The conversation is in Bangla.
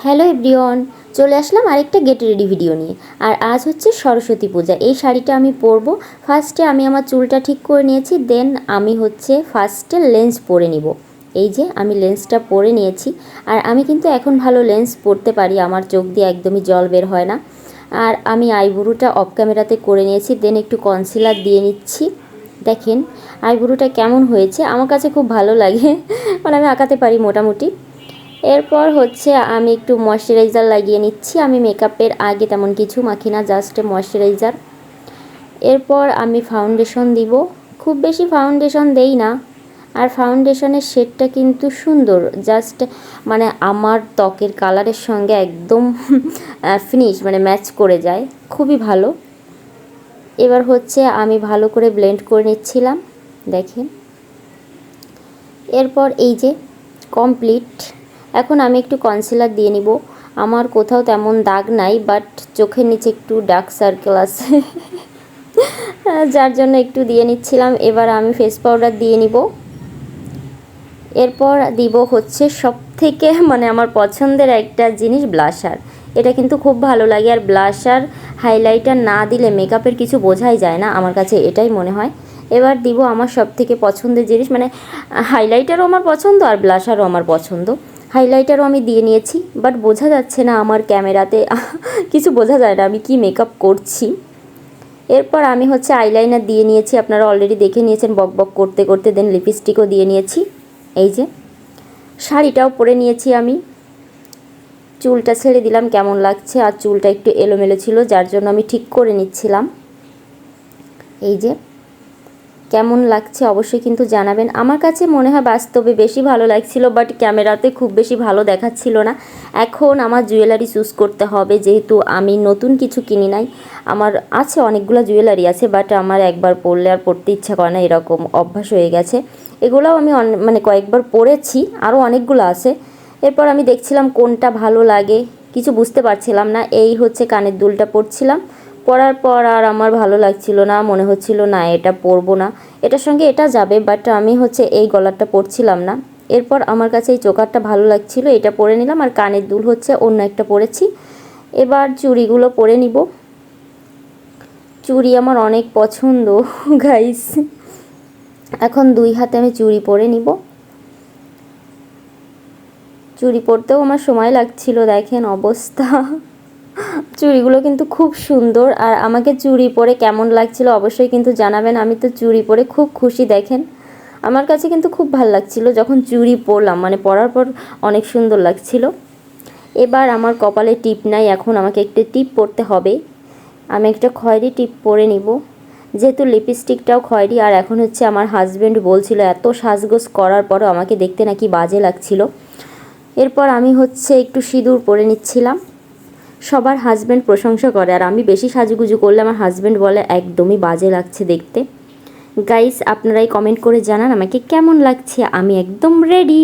হ্যালো এভরিওয়ান, চলে আসলাম আরেকটা গেট রেডি ভিডিও নিয়ে। আর আজ হচ্ছে সরস্বতী পূজা। এই শাড়িটা আমি পরবো। ফার্স্টে আমি আমার চুলটা ঠিক করে নিয়েছি, দেন আমি হচ্ছে ফার্স্টে লেন্স পরে নিব। এই যে আমি লেন্সটা পরে নিয়েছি। আর আমি কিন্তু এখন ভালো লেন্স পরতে পারি, আমার চোখ দিয়ে একদমই জল বের হয় না। আর আমি আইব্রোটা অফ ক্যামেরাতে করে নিয়েছি, দেন একটু কনসিলার দিয়ে নিচ্ছি। দেখেন আইব্রোটা কেমন হয়েছে, আমার কাছে খুব ভালো লাগে। মানে আমি আঁকাতে পারি মোটামুটি। এরপর হচ্ছে আমি একটু ময়শ্চারাইজার লাগিয়ে নিচ্ছি। আমি মেকআপের আগে তেমন কিছু মাখি না, জাস্ট ময়শ্চারাইজার। এরপর আমি ফাউন্ডেশন দিব। খুব বেশি ফাউন্ডেশন দেই না। আর ফাউন্ডেশনের শেডটা কিন্তু সুন্দর, জাস্ট মানে আমার ত্বকের কালারের সঙ্গে একদম ফিনিশ মানে ম্যাচ করে যায়, খুবই ভালো। এবার হচ্ছে আমি ভালো করে ব্লেন্ড করে নিচ্ছিলাম, দেখেন। এরপর এই যে কমপ্লিট। এখন আমি একটু কনসিলার দিয়ে নিব। আমার কোথাও তেমন দাগ নাই, বাট চোখের নিচে একটু ডার্ক সার্কেল আছে, যার জন্য একটু দিয়ে নিচ্ছিলাম। এবার আমি ফেস পাউডার দিয়ে নিব। এরপর দিব হচ্ছে সব থেকে মানে আমার পছন্দের একটা জিনিস, ব্লাশার। এটা কিন্তু খুব ভালো লাগে। আর ব্লাশার হাইলাইটার না দিলে মেকআপের কিছু বোঝাই যায় না, আমার কাছে এটাই মনে হয়। এবার দিব আমার সব থেকে পছন্দের জিনিস, মানে হাইলাইটারও আমার পছন্দ আর ব্লাশারও আমার পছন্দ। হাইলাইটারও আমি দিয়ে নিয়েছি, বাট বোঝা যাচ্ছে না আমার ক্যামেরাতে, কিছু বোঝা যায় না আমি কি মেকআপ করছি। এরপর আমি হচ্ছে আইলাইনার দিয়ে নিয়েছি, আপনারা অলরেডি দেখে নিয়েছেন বক বক করতে করতে। দেন লিপস্টিকও দিয়ে নিয়েছি। এই যে শাড়িটাও পরে নিয়েছি আমি। চুলটা ছেড়ে দিলাম, কেমন লাগছে। আর চুলটা একটু এলোমেলো ছিল, যার জন্য আমি ঠিক করে নিচ্ছিলাম। এই যে কেমন লাগছে অবশ্যই কিন্তু জানাবেন। আমার কাছে মনে হয় বাস্তবে বেশি ভালো লাগছিল, বাট ক্যামেরাতে খুব বেশি ভালো দেখাচ্ছিল না। এখন আমার জুয়েলারি চুজ করতে হবে, যেহেতু আমি নতুন কিছু কিনি নাই। আমার আছে অনেকগুলো জুয়েলারি আছে, বাট আমার একবার পরলে আর পরতে ইচ্ছা করে না, এরকম অভ্যাস হয়ে গেছে। এগুলোও আমি মানে কয়েকবার পরেছি, আরও অনেকগুলো আছে। এরপর আমি দেখছিলাম কোনটা ভালো লাগে, কিছু বুঝতে পারছিলাম না। এই হচ্ছে কানের দুলটা পরছিলাম, পরার পর আর আমার ভালো লাগছিল না, মনে হচ্ছিল না এটা পরবো না, এটার সঙ্গে এটা যাবে, বাট আমি হচ্ছে এই গলারটা পরছিলাম না। এরপর আমার কাছে এই চোকারটা ভালো লাগছিল, এটা পরে নিলাম। আর কানের দুল হচ্ছে অন্য একটা পরেছি। এবার চুড়িগুলো পরে নিব। চুড়ি আমার অনেক পছন্দ গাইস। এখন দুই হাতে আমি চুড়ি পরে নিব। চুড়ি পরতেও আমার সময় লাগছিল, দেখেন অবস্থা। চুড়িগুলো কিন্তু খুব সুন্দর। আর আমাকে চুড়ি পরে কেমন লাগছিল অবশ্যই কিন্তু জানাবেন। আমি তো চুড়ি পরে খুব খুশি, দেখেন আমার কাছে কিন্তু খুব ভালো লাগছিল যখন চুড়ি পরলাম, মানে পরার পর অনেক সুন্দর লাগছিল। এবার আমার কপালে টিপ নাই, এখন আমাকে একটা টিপ পরতে হবে। আমি একটা খয়েরি টিপ পরে নিব, যেহেতু লিপস্টিকটাও খয়েরি। আর এখন হচ্ছে আমার হাজব্যান্ড বলছিল এত সাজগোজ করার পরও আমাকে দেখতে নাকি বাজে লাগছিল। এরপর আমি হচ্ছে একটু সিঁদুর পরে নিচ্ছিলাম। সবার হাজব্যান্ড প্রশংসা করে, আর আমি বেশি সাজুগুজু করলে আমার হাজব্যান্ড বলে একদমই বাজে লাগছে দেখতে। গাইস আপনারাই কমেন্ট করে জানান আমাকে কেমন লাগছে। আমি একদম রেডি।